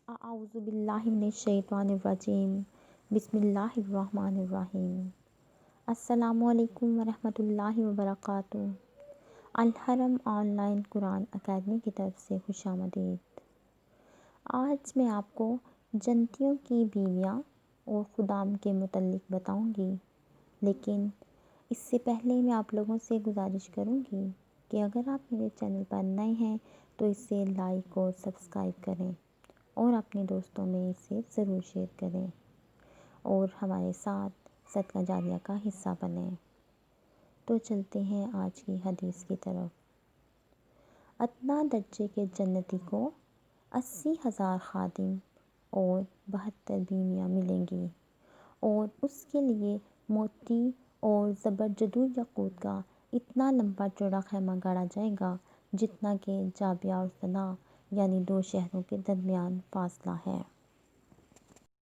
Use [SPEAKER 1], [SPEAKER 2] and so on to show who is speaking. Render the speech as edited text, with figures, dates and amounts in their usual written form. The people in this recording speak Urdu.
[SPEAKER 1] اعوذ باللہ من الشیطان الرجیم بسم اللہ الرحمن الرحیم۔ السلام علیکم ورحمۃ اللہ وبرکاتہ۔ الحرم آن لائن قرآن اکیڈمی کی طرف سے خوش آمدید۔ آج میں آپ کو جنتیوں کی بیویاں اور خدام کے متعلق بتاؤں گی، لیکن اس سے پہلے میں آپ لوگوں سے گزارش کروں گی کہ اگر آپ میرے چینل پر نئے ہیں تو اسے لائک اور سبسکرائب کریں اور اپنے دوستوں میں اسے ضرور شیئر کریں اور ہمارے ساتھ صدقہ جاریہ کا حصہ بنیں۔ تو چلتے ہیں آج کی حدیث کی طرف۔ ادنیٰ درجے کے جنتی کو 80,000 خادم اور 72 بیویاں ملیں گی، اور اس کے لیے موتی اور زبرجدی یاقوت کا اتنا لمبا چوڑا خیمہ گاڑا جائے گا جتنا کہ جابیہ اور صنعا یعنی 2 شہروں کے درمیان فاصلہ ہے۔